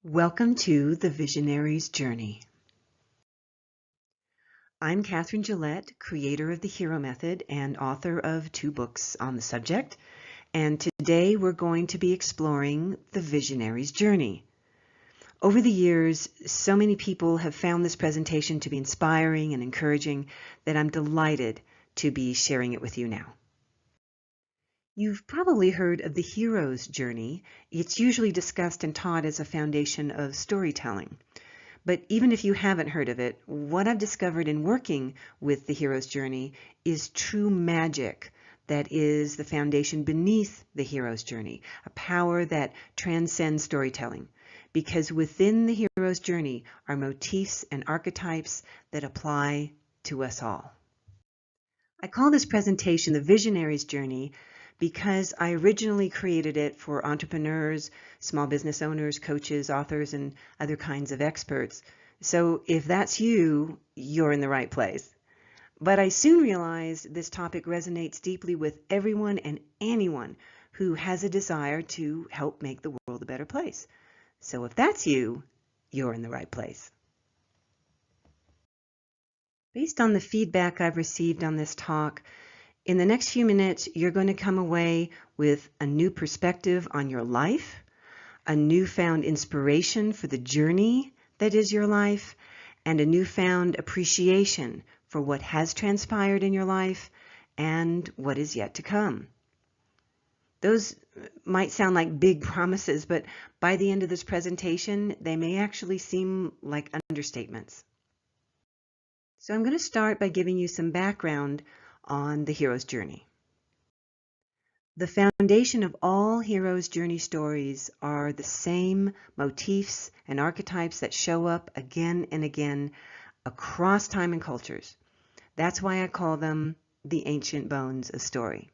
Welcome to The Visionary's Journey. I'm Catherine Gillette, creator of the Hero Method and author of 2 books on the subject, and today we're going to be exploring the Visionary's Journey. Over the years, so many people have found this presentation to be inspiring and encouraging that I'm delighted to be sharing it with you now. You've probably heard of the hero's journey. It's usually discussed and taught as a foundation of storytelling. But even if you haven't heard of it, what I've discovered in working with the hero's journey is true magic that is the foundation beneath the hero's journey, a power that transcends storytelling. Because within the hero's journey are motifs and archetypes that apply to us all. I call this presentation the Visionary's Journey because I originally created it for entrepreneurs, small business owners, coaches, authors, and other kinds of experts. So if that's you, you're in the right place. But I soon realized this topic resonates deeply with everyone and anyone who has a desire to help make the world a better place. So if that's you, you're in the right place. Based on the feedback I've received on this talk, in the next few minutes, you're going to come away with a new perspective on your life, a newfound inspiration for the journey that is your life, and a newfound appreciation for what has transpired in your life and what is yet to come. Those might sound like big promises, but by the end of this presentation, they may actually seem like understatements. So I'm going to start by giving you some background on the hero's journey. The foundation of all hero's journey stories are the same motifs and archetypes that show up again and again across time and cultures. That's why I call them the ancient bones of story.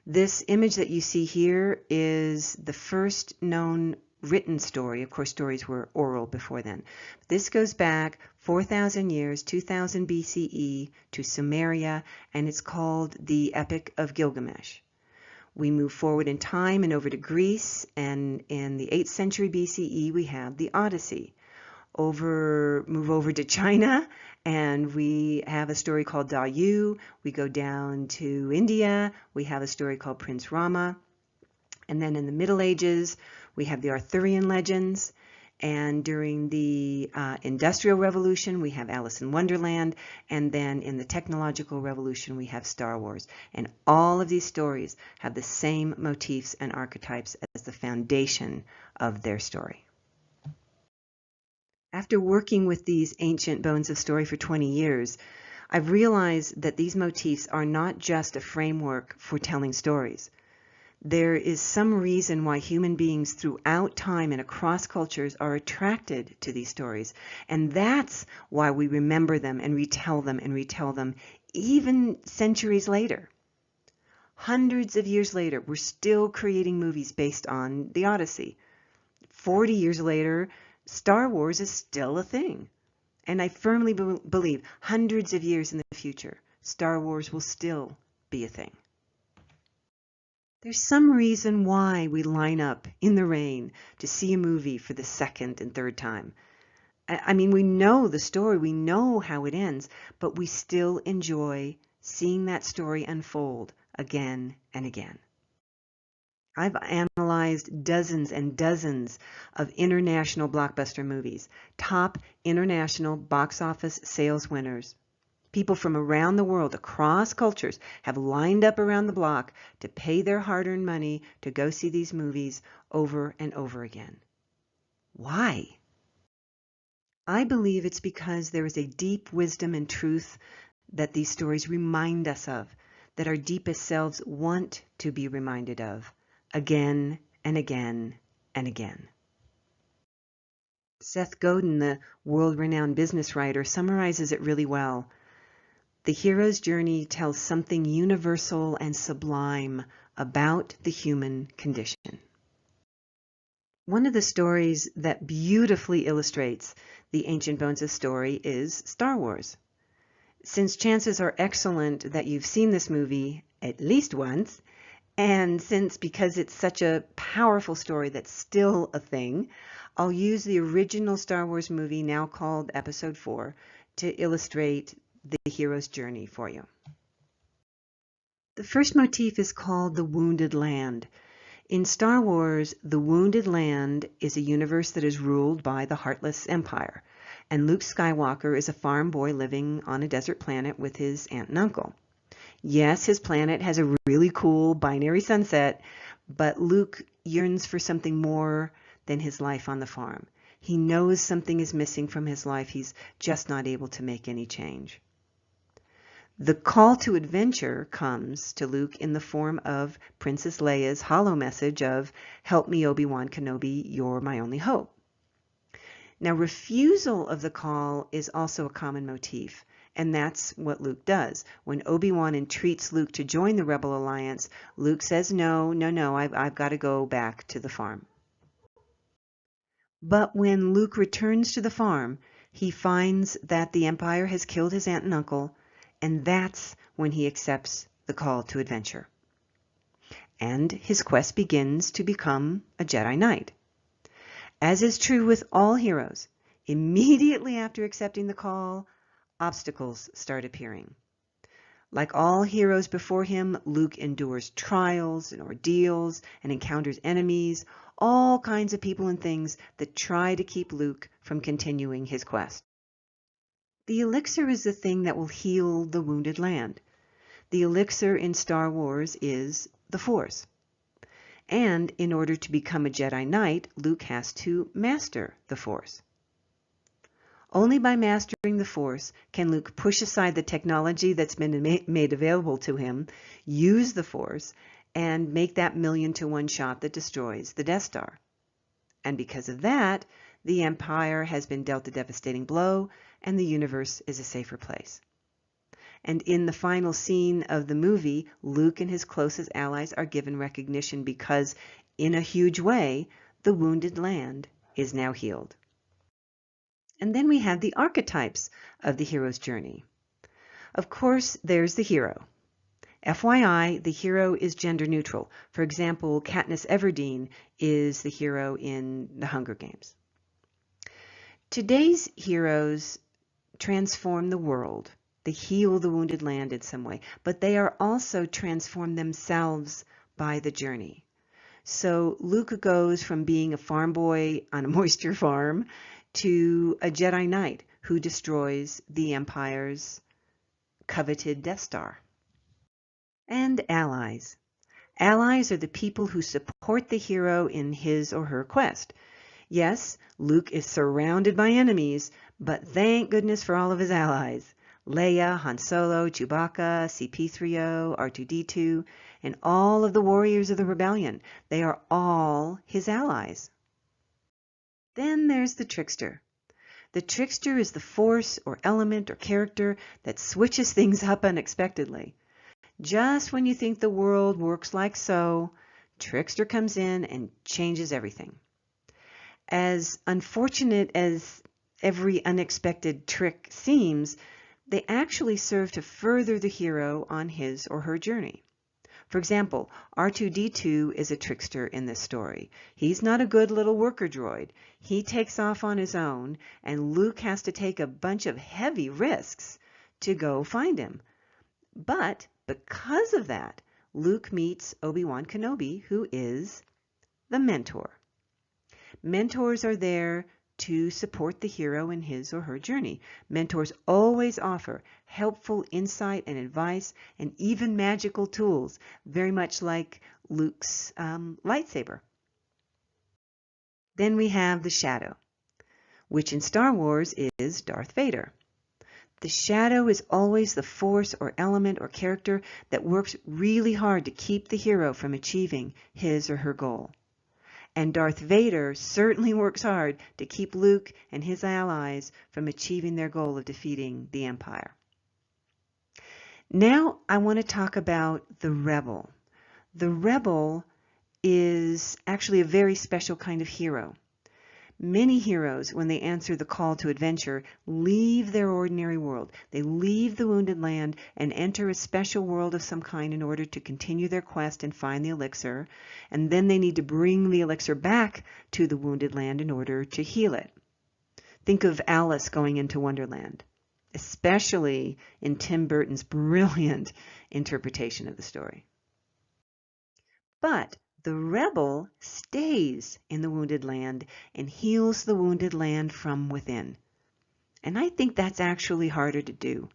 This image that you see here is the first known written story. Of course, stories were oral before then. This goes back 4,000 years, 2000 BCE, to Sumeria, and it's called the Epic of Gilgamesh. We move forward in time and over to Greece, and in the 8th century BCE, we have the Odyssey. Move over to China, and we have a story called Da Yu. We go down to India, we have a story called Prince Rama. And then in the Middle Ages, we have the Arthurian legends. And during the Industrial Revolution, we have Alice in Wonderland. And then in the Technological Revolution, we have Star Wars. And all of these stories have the same motifs and archetypes as the foundation of their story. After working with these ancient bones of story for 20 years, I've realized that these motifs are not just a framework for telling stories. There is some reason why human beings throughout time and across cultures are attracted to these stories. And that's why we remember them and retell them even centuries later. Hundreds of years later, we're still creating movies based on the Odyssey. 40 years later, Star Wars is still a thing. And I firmly believe hundreds of years in the future, Star Wars will still be a thing. There's some reason why we line up in the rain to see a movie for the second and third time. I mean, we know the story, we know how it ends, but we still enjoy seeing that story unfold again and again. I've analyzed dozens and dozens of international blockbuster movies, top international box office sales winners. People from around the world, across cultures, have lined up around the block to pay their hard-earned money to go see these movies over and over again. Why? I believe it's because there is a deep wisdom and truth that these stories remind us of, that our deepest selves want to be reminded of, again and again and again. Seth Godin, the world-renowned business writer, summarizes it really well. The hero's journey tells something universal and sublime about the human condition. One of the stories that beautifully illustrates the ancient bones of story is Star Wars. Since chances are excellent that you've seen this movie at least once, And because it's such a powerful story that's still a thing, I'll use the original Star Wars movie, now called Episode 4, to illustrate the hero's journey for you. The first motif is called the Wounded Land. In Star Wars, the Wounded Land is a universe that is ruled by the Heartless Empire, and Luke Skywalker is a farm boy living on a desert planet with his aunt and uncle. Yes, his planet has a really cool binary sunset, but Luke yearns for something more than his life on the farm. He knows something is missing from his life. He's just not able to make any change. The call to adventure comes to Luke in the form of Princess Leia's holo message of, "Help me, Obi-Wan Kenobi, you're my only hope." Now, refusal of the call is also a common motif, and that's what Luke does. When Obi-Wan entreats Luke to join the Rebel Alliance, Luke says, no, I've got to go back to the farm. But when Luke returns to the farm, he finds that the Empire has killed his aunt and uncle, and that's when he accepts the call to adventure. And his quest begins to become a Jedi Knight. As is true with all heroes, immediately after accepting the call, obstacles start appearing. Like all heroes before him, Luke endures trials and ordeals and encounters enemies, all kinds of people and things that try to keep Luke from continuing his quest. The elixir is the thing that will heal the wounded land. The elixir in Star Wars is the Force. And in order to become a Jedi Knight, Luke has to master the Force. Only by mastering the Force can Luke push aside the technology that's been made available to him, use the Force, and make that 1,000,000-to-1 shot that destroys the Death Star. And because of that, the Empire has been dealt a devastating blow, and the universe is a safer place. And in the final scene of the movie, Luke and his closest allies are given recognition because, in a huge way, the wounded land is now healed. And then we have the archetypes of the hero's journey. Of course, there's the hero. FYI, the hero is gender neutral. For example, Katniss Everdeen is the hero in The Hunger Games. Today's heroes transform the world. They heal the wounded land in some way, but they are also transformed themselves by the journey. So Luke goes from being a farm boy on a moisture farm to a Jedi Knight who destroys the Empire's coveted Death Star. And allies. Allies are the people who support the hero in his or her quest. Yes, Luke is surrounded by enemies, but thank goodness for all of his allies. Leia, Han Solo, Chewbacca, C-3PO, R2-D2, and all of the warriors of the rebellion. They are all his allies. Then there's the trickster. The trickster is the force or element or character that switches things up unexpectedly. Just when you think the world works like so, trickster comes in and changes everything. As unfortunate as every unexpected trick seems, they actually serve to further the hero on his or her journey. For example, R2-D2 is a trickster in this story. He's not a good little worker droid. He takes off on his own, and Luke has to take a bunch of heavy risks to go find him. But because of that, Luke meets Obi-Wan Kenobi, who is the mentor. Mentors are there to support the hero in his or her journey. Mentors always offer helpful insight and advice and even magical tools, very much like Luke's lightsaber. Then we have the Shadow, which in Star Wars is Darth Vader. The Shadow is always the force or element or character that works really hard to keep the hero from achieving his or her goal. And Darth Vader certainly works hard to keep Luke and his allies from achieving their goal of defeating the Empire. Now I want to talk about the Rebel. The Rebel is actually a very special kind of hero. Many heroes, when they answer the call to adventure, leave their ordinary world. They leave the wounded land and enter a special world of some kind in order to continue their quest and find the elixir, and then they need to bring the elixir back to the wounded land in order to heal it. Think of Alice going into Wonderland, especially in Tim Burton's brilliant interpretation of the story. But the rebel stays in the wounded land and heals the wounded land from within. And I think that's actually harder to do.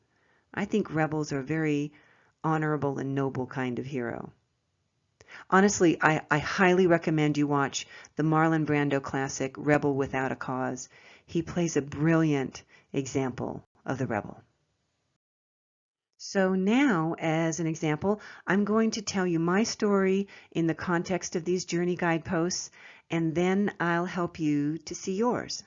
I think rebels are a very honorable and noble kind of hero. Honestly, I highly recommend you watch the Marlon Brando classic, Rebel Without a Cause. He plays a brilliant example of the rebel. So now, as an example, I'm going to tell you my story in the context of these journey guideposts, and then I'll help you to see yours.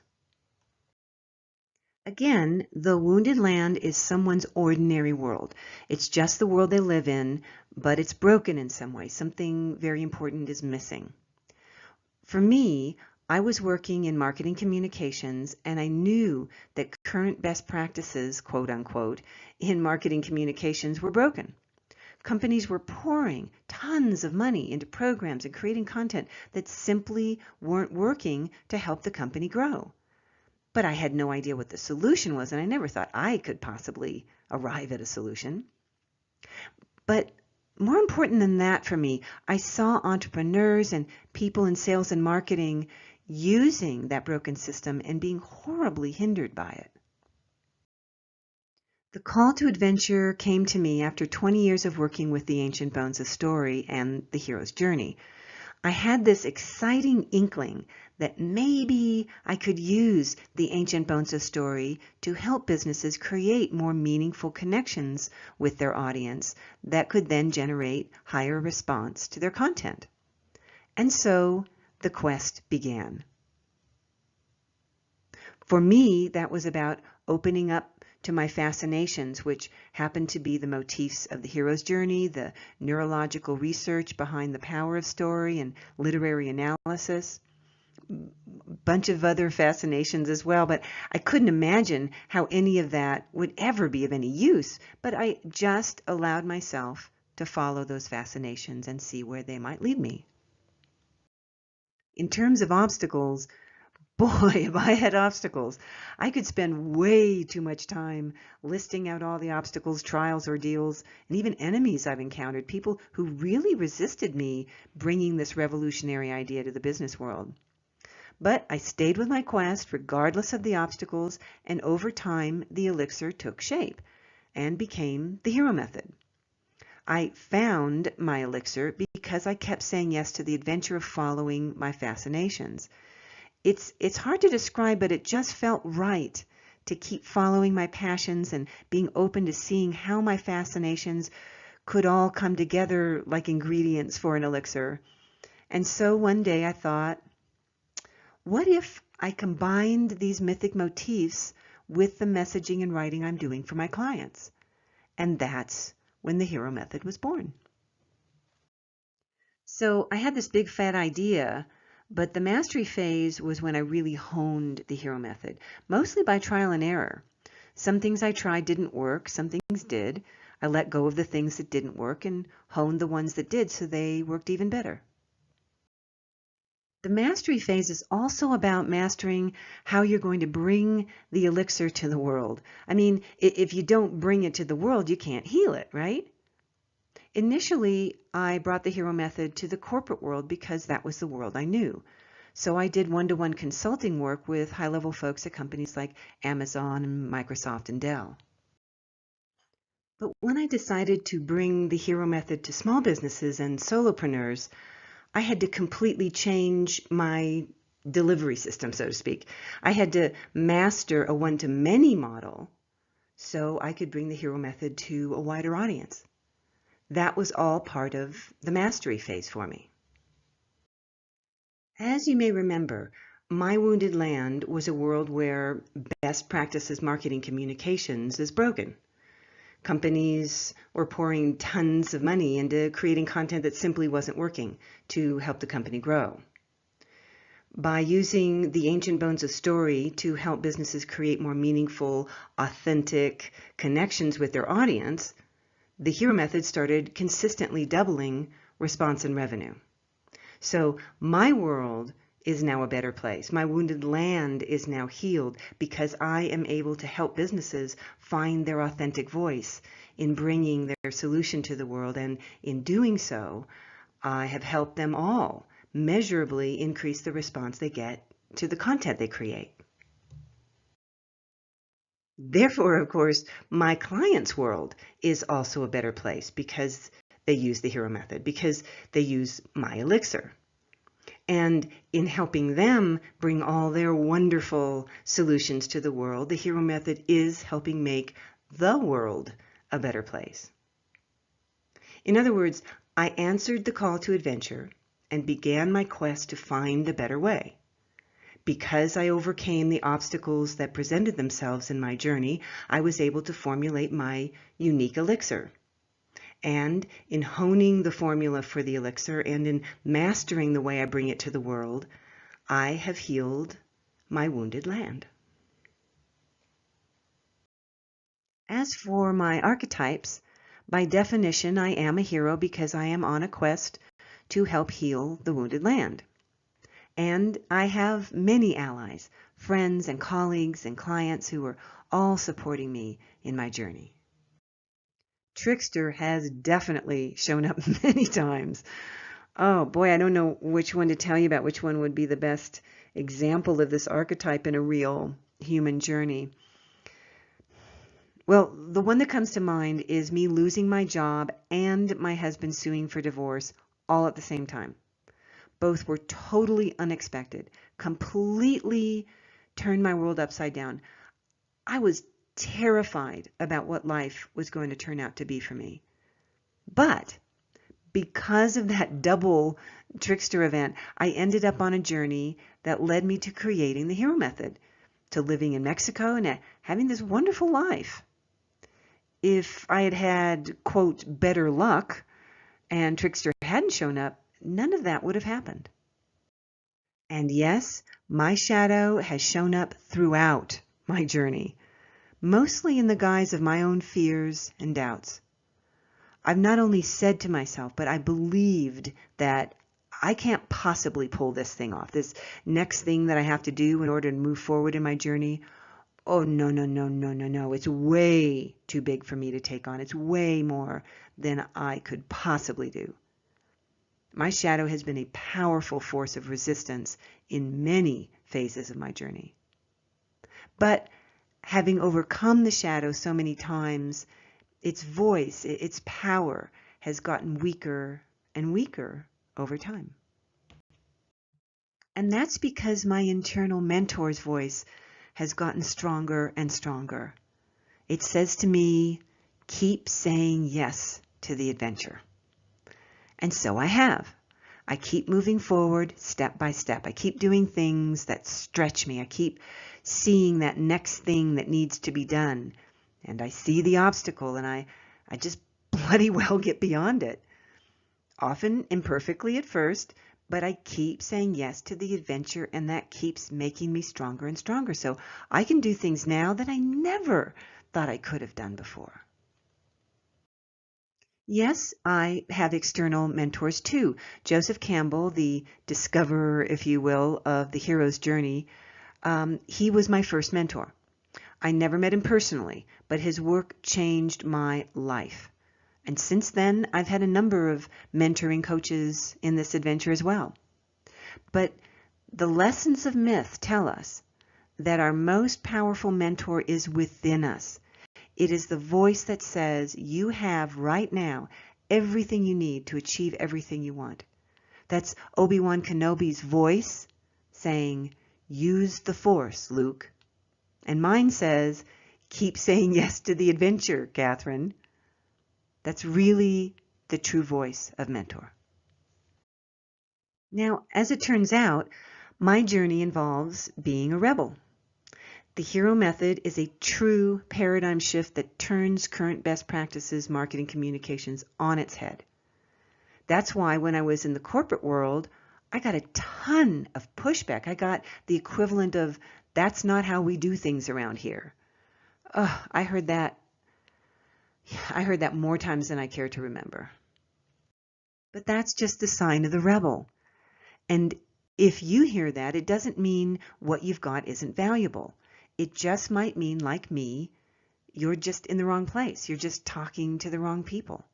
Again, the wounded land is someone's ordinary world. It's just the world they live in, but it's broken in some way. Something very important is missing. For me, I was working in marketing communications, and I knew that current best practices, quote unquote, in marketing communications were broken. Companies were pouring tons of money into programs and creating content that simply weren't working to help the company grow. But I had no idea what the solution was, and I never thought I could possibly arrive at a solution. But more important than that for me, I saw entrepreneurs and people in sales and marketing using that broken system and being horribly hindered by it. The call to adventure came to me after 20 years of working with the ancient bones of story and the hero's journey. I had this exciting inkling that maybe I could use the ancient bones of story to help businesses create more meaningful connections with their audience that could then generate higher response to their content. And so the quest began. For me, that was about opening up to my fascinations, which happened to be the motifs of the hero's journey, the neurological research behind the power of story and literary analysis, a bunch of other fascinations as well, but I couldn't imagine how any of that would ever be of any use, but I just allowed myself to follow those fascinations and see where they might lead me. In terms of obstacles, boy, if I had obstacles. I could spend way too much time listing out all the obstacles, trials, ordeals, and even enemies I've encountered, people who really resisted me bringing this revolutionary idea to the business world. But I stayed with my quest regardless of the obstacles, and over time the elixir took shape and became the hero method. I found my elixir because I kept saying yes to the adventure of following my fascinations. It's hard to describe, but it just felt right to keep following my passions and being open to seeing how my fascinations could all come together like ingredients for an elixir. And so one day I thought, what if I combined these mythic motifs with the messaging and writing I'm doing for my clients? And that's when the hero method was born. So I had this big fat idea, but the mastery phase was when I really honed the hero method, mostly by trial and error. Some things I tried didn't work, some things did. I let go of the things that didn't work and honed the ones that did so they worked even better. The mastery phase is also about mastering how you're going to bring the elixir to the world. I mean, if you don't bring it to the world, you can't heal it, right? Initially, I brought the hero method to the corporate world because that was the world I knew. So I did one-to-one consulting work with high-level folks at companies like Amazon and Microsoft and Dell. But when I decided to bring the hero method to small businesses and solopreneurs, I had to completely change my delivery system, so to speak. I had to master a one-to-many model so I could bring the hero method to a wider audience. That was all part of the mastery phase for me. As you may remember, my wounded land was a world where best practices marketing communications is broken. Companies were pouring tons of money into creating content that simply wasn't working to help the company grow. By using the ancient bones of story to help businesses create more meaningful, authentic connections with their audience, the hero method started consistently doubling response and revenue. So my world is now a better place. My wounded land is now healed because I am able to help businesses find their authentic voice in bringing their solution to the world. And in doing so, I have helped them all measurably increase the response they get to the content they create. Therefore, of course, my clients' world is also a better place because they use the hero method, because they use my elixir. And in helping them bring all their wonderful solutions to the world, the hero method is helping make the world a better place. In other words, I answered the call to adventure and began my quest to find a better way. Because I overcame the obstacles that presented themselves in my journey, I was able to formulate my unique elixir. And in honing the formula for the elixir and in mastering the way I bring it to the world, I have healed my wounded land. As for my archetypes, by definition, I am a hero because I am on a quest to help heal the wounded land. And I have many allies, friends and colleagues and clients who are all supporting me in my journey. Trickster has definitely shown up many times. Oh boy, I don't know which one to tell you about, which one would be the best example of this archetype in a real human journey. Well, the one that comes to mind is me losing my job and my husband suing for divorce all at the same time. Both were totally unexpected, completely turned my world upside down. I was terrified about what life was going to turn out to be for me. But because of that double trickster event, I ended up on a journey that led me to creating the hero method, to living in Mexico and having this wonderful life. If I had had, quote, better luck and Trickster hadn't shown up, none of that would have happened. And yes, my shadow has shown up throughout my journey, mostly in the guise of my own fears and doubts. I've not only said to myself, but I believed that I can't possibly pull this thing off, this next thing that I have to do in order to move forward in my journey. Oh, no, no, no, no, no, no. It's way too big for me to take on. It's way more than I could possibly do. My shadow has been a powerful force of resistance in many phases of my journey. But having overcome the shadow so many times, its voice, its power has gotten weaker and weaker over time. And that's because my internal mentor's voice has gotten stronger and stronger. It says to me, keep saying yes to the adventure. And so I have. I keep moving forward step by step. I keep doing things that stretch me. I keep seeing that next thing that needs to be done. And I see the obstacle and I just bloody well get beyond it. Often imperfectly at first, but I keep saying yes to the adventure, and that keeps making me stronger and stronger. So I can do things now that I never thought I could have done before. Yes, I have external mentors too. Joseph Campbell, the discoverer, if you will, of the hero's journey, he was my first mentor. I never met him personally, but his work changed my life. And since then, I've had a number of mentoring coaches in this adventure as well. But the lessons of myth tell us that our most powerful mentor is within us. It is the voice that says, you have right now everything you need to achieve everything you want. That's Obi-Wan Kenobi's voice saying, use the Force, Luke. And mine says, keep saying yes to the adventure, Catherine. That's really the true voice of mentor. Now, as it turns out, my journey involves being a rebel. The hero method is a true paradigm shift that turns current best practices, marketing communications on its head. That's why when I was in the corporate world, I got a ton of pushback. I got the equivalent of, that's not how we do things around here. Ugh, I heard that more times than I care to remember. But that's just the sign of the rebel. And if you hear that, it doesn't mean what you've got isn't valuable. It just might mean, like me, you're just in the wrong place. You're just talking to the wrong people.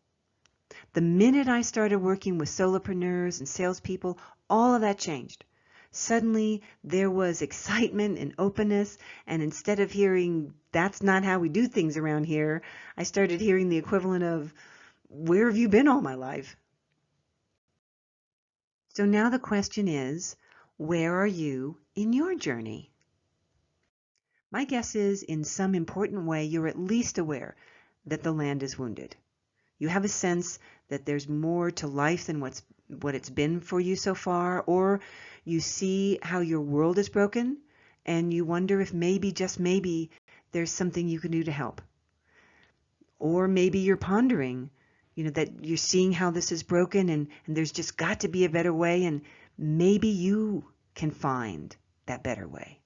The minute I started working with solopreneurs and salespeople, all of that changed. Suddenly, there was excitement and openness, and instead of hearing, that's not how we do things around here, I started hearing the equivalent of, where have you been all my life? So now the question is, where are you in your journey? My guess is, in some important way, you're at least aware that the land is wounded. You have a sense that there's more to life than what it's been for you so far, or you see how your world is broken, and you wonder if maybe, just maybe, there's something you can do to help. Or maybe you're pondering, that you're seeing how this is broken, and there's just got to be a better way, and maybe you can find that better way.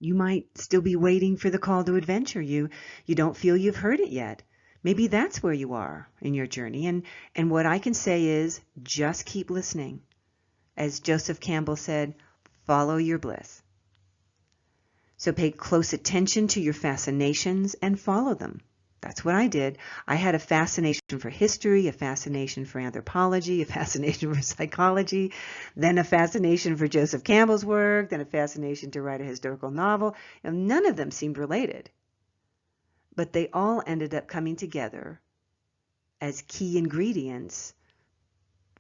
You might still be waiting for the call to adventure. You don't feel you've heard it yet. Maybe that's where you are in your journey. And what I can say is, just keep listening. As Joseph Campbell said, follow your bliss. So pay close attention to your fascinations and follow them. That's what I did. I had a fascination for history, a fascination for anthropology, a fascination for psychology, then a fascination for Joseph Campbell's work, then a fascination to write a historical novel. None of them seemed related. But they all ended up coming together as key ingredients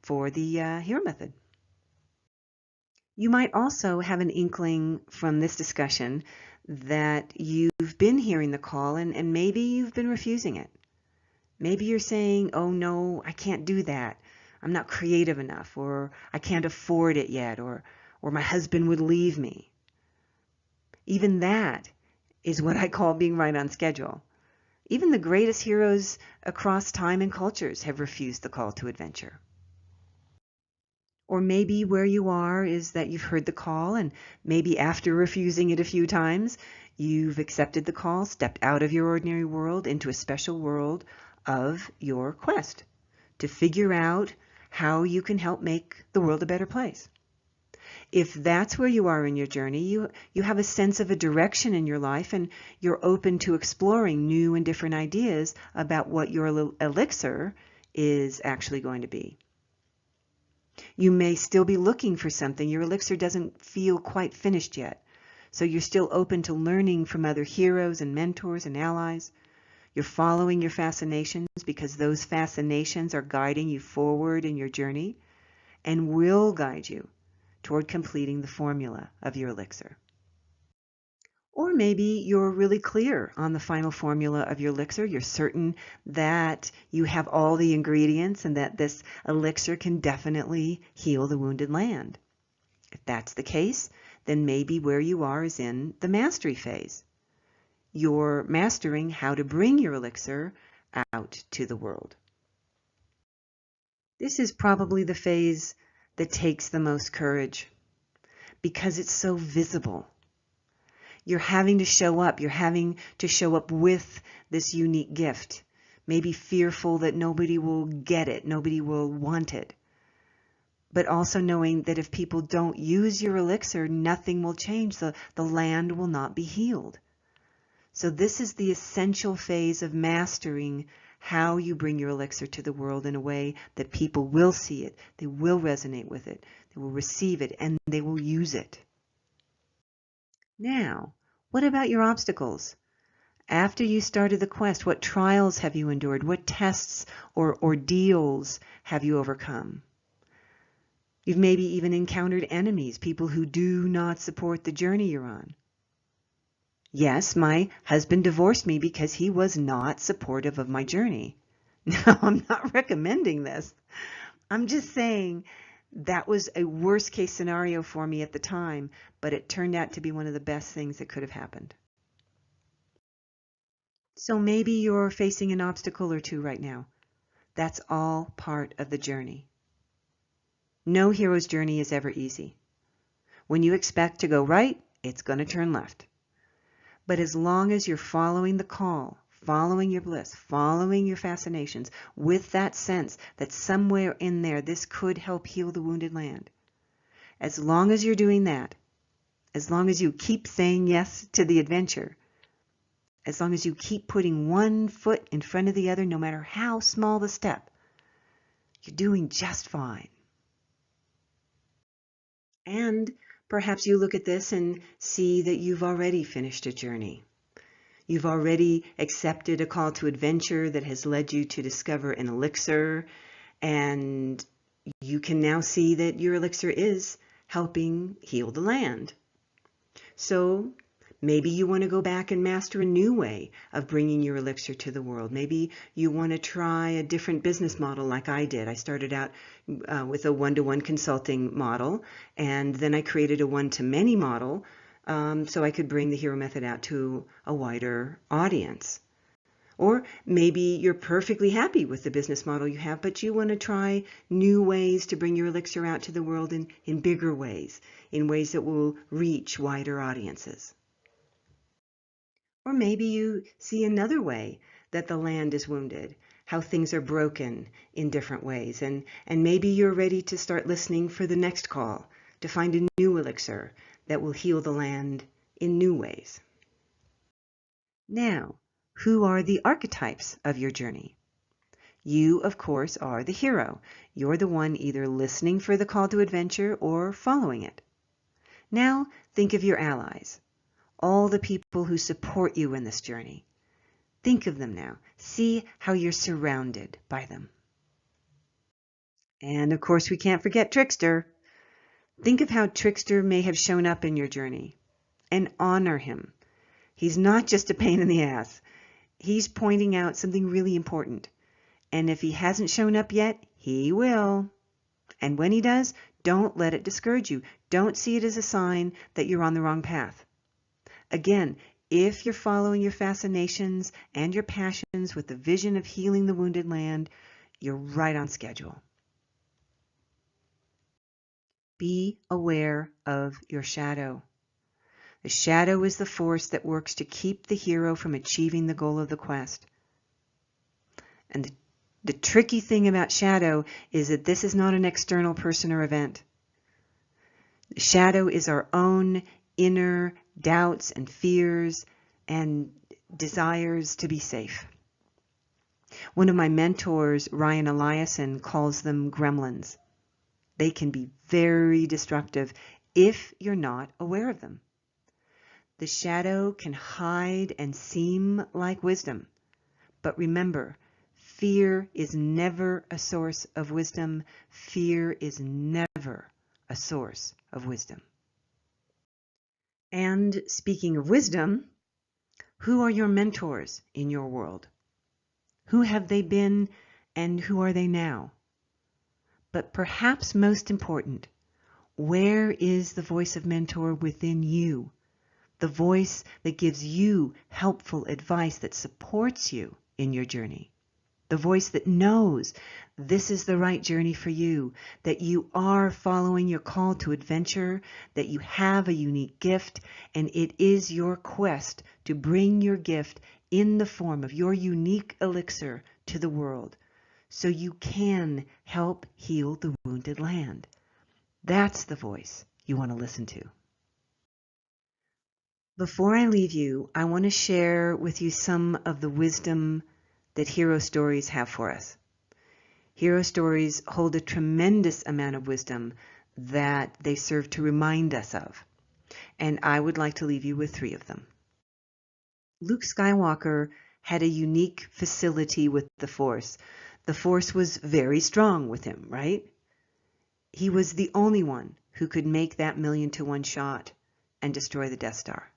for the Hero Method. You might also have an inkling from this discussion that you've been hearing the call and maybe you've been refusing it. Maybe you're saying, oh no, I can't do that. I'm not creative enough, or I can't afford it yet, or my husband would leave me. Even that is what I call being right on schedule. Even the greatest heroes across time and cultures have refused the call to adventure. Or maybe where you are is that you've heard the call, and maybe after refusing it a few times, you've accepted the call, stepped out of your ordinary world into a special world of your quest to figure out how you can help make the world a better place. If that's where you are in your journey, you have a sense of a direction in your life, and you're open to exploring new and different ideas about what your elixir is actually going to be. You may still be looking for something. Your elixir doesn't feel quite finished yet. So you're still open to learning from other heroes and mentors and allies. You're following your fascinations because those fascinations are guiding you forward in your journey and will guide you toward completing the formula of your elixir. Or maybe you're really clear on the final formula of your elixir. You're certain that you have all the ingredients and that this elixir can definitely heal the wounded land. If that's the case, then maybe where you are is in the mastery phase. You're mastering how to bring your elixir out to the world. This is probably the phase that takes the most courage because it's so visible. You're having to show up. You're having to show up with this unique gift. Maybe fearful that nobody will get it, nobody will want it. But also knowing that if people don't use your elixir, nothing will change. The land will not be healed. So this is the essential phase of mastering how you bring your elixir to the world in a way that people will see it, they will resonate with it, they will receive it, and they will use it. Now, what about your obstacles? After you started the quest, what trials have you endured? What tests or ordeals have you overcome? You've maybe even encountered enemies, people who do not support the journey you're on. Yes, my husband divorced me because he was not supportive of my journey. Now, I'm not recommending this. I'm just saying that was a worst case scenario for me at the time, but it turned out to be one of the best things that could have happened. So maybe you're facing an obstacle or two right now. That's all part of the journey. No hero's journey is ever easy. When you expect to go right, it's going to turn left. But as long as you're following the call, following your bliss, following your fascinations, with that sense that somewhere in there this could help heal the wounded land, as long as you're doing that, as long as you keep saying yes to the adventure, as long as you keep putting one foot in front of the other, no matter how small the step, you're doing just fine. And perhaps you look at this and see that you've already finished a journey. You've already accepted a call to adventure that has led you to discover an elixir, and you can now see that your elixir is helping heal the land. So maybe you want to go back and master a new way of bringing your elixir to the world. Maybe you want to try a different business model like I did. I started out with a one-to-one consulting model, and then I created a one-to-many model so I could bring the hero method out to a wider audience. Or maybe you're perfectly happy with the business model you have, but you want to try new ways to bring your elixir out to the world in bigger ways, in ways that will reach wider audiences. Or maybe you see another way that the land is wounded, how things are broken in different ways, and maybe you're ready to start listening for the next call, to find a new elixir that will heal the land in new ways. Now, who are the archetypes of your journey? You, of course, are the hero. You're the one either listening for the call to adventure or following it. Now, think of your allies, all the people who support you in this journey. Think of them now. See how you're surrounded by them. And, of course, we can't forget Trickster. Think of how Trickster may have shown up in your journey, and honor him. He's not just a pain in the ass. He's pointing out something really important. And if he hasn't shown up yet, he will. And when he does, don't let it discourage you. Don't see it as a sign that you're on the wrong path. Again, if you're following your fascinations and your passions with the vision of healing the wounded land, you're right on schedule. Be aware of your shadow. The shadow is the force that works to keep the hero from achieving the goal of the quest. And the tricky thing about shadow is that this is not an external person or event. The shadow is our own inner doubts and fears and desires to be safe. One of my mentors, Ryan Eliason, calls them gremlins. They can be very destructive if you're not aware of them. The shadow can hide and seem like wisdom. But remember, fear is never a source of wisdom. Fear is never a source of wisdom. And speaking of wisdom, who are your mentors in your world? Who have they been and who are they now? But perhaps most important, where is the voice of mentor within you? The voice that gives you helpful advice that supports you in your journey. The voice that knows this is the right journey for you, that you are following your call to adventure, that you have a unique gift, and it is your quest to bring your gift in the form of your unique elixir to the world, so you can help heal the wounded land. That's the voice you want to listen to. Before I leave you, I want to share with you some of the wisdom that hero stories have for us. Hero stories hold a tremendous amount of wisdom that they serve to remind us of. And I would like to leave you with 3 of them. Luke Skywalker had a unique facility with the Force. The Force was very strong with him, right? He was the only one who could make that 1,000,000-to-1 shot and destroy the Death Star.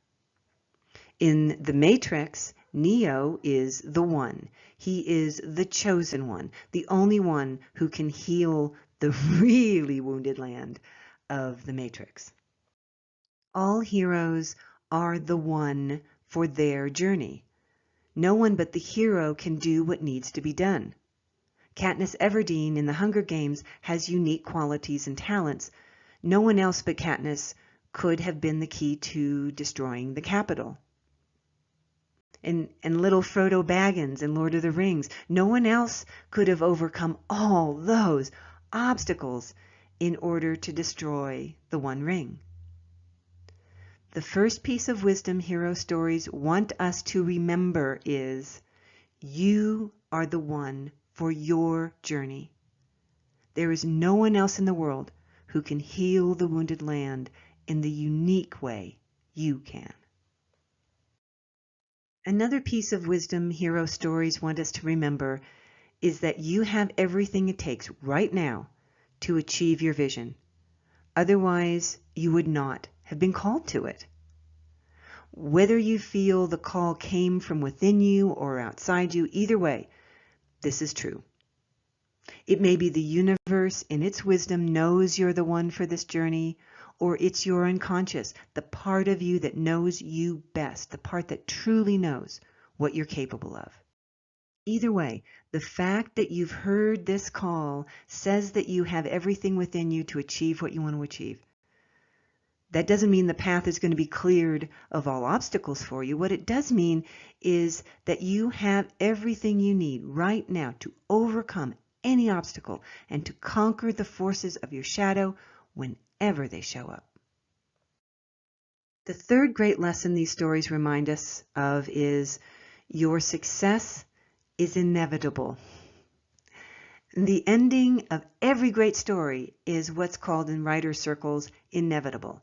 In The Matrix, Neo is the one. He is the chosen one, the only one who can heal the really wounded land of the Matrix. All heroes are the one for their journey. No one but the hero can do what needs to be done, Katniss Everdeen in the Hunger Games has unique qualities and talents. No one else but Katniss could have been the key to destroying the Capitol. And little Frodo Baggins in Lord of the Rings, no one else could have overcome all those obstacles in order to destroy the One Ring. The first piece of wisdom hero stories want us to remember is, you are the one for your journey. There is no one else in the world who can heal the wounded land in the unique way you can. Another piece of wisdom hero stories want us to remember is that you have everything it takes right now to achieve your vision. Otherwise, you would not have been called to it. Whether you feel the call came from within you or outside you, either way, this is true. It may be the universe in its wisdom knows you're the one for this journey, or it's your unconscious, the part of you that knows you best, the part that truly knows what you're capable of. Either way, the fact that you've heard this call says that you have everything within you to achieve what you want to achieve. That doesn't mean the path is going to be cleared of all obstacles for you. What it does mean is that you have everything you need right now to overcome any obstacle and to conquer the forces of your shadow whenever they show up. The third great lesson these stories remind us of is your success is inevitable. The ending of every great story is what's called in writer circles inevitable.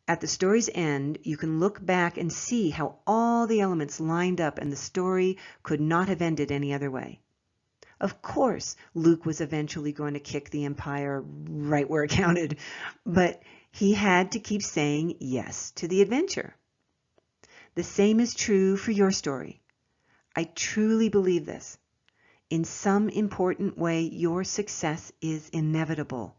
At the story's end, you can look back and see how all the elements lined up and the story could not have ended any other way. Of course, Luke was eventually going to kick the Empire right where it counted, but he had to keep saying yes to the adventure. The same is true for your story. I truly believe this. In some important way, your success is inevitable.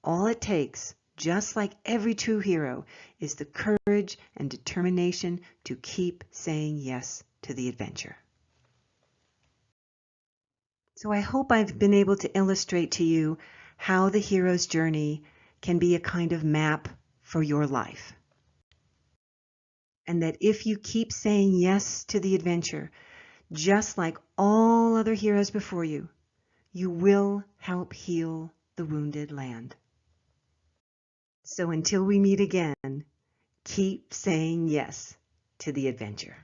All it takes, just like every true hero, is the courage and determination to keep saying yes to the adventure. So I hope I've been able to illustrate to you how the hero's journey can be a kind of map for your life. And that if you keep saying yes to the adventure, just like all other heroes before you, you will help heal the wounded land. So until we meet again, keep saying yes to the adventure.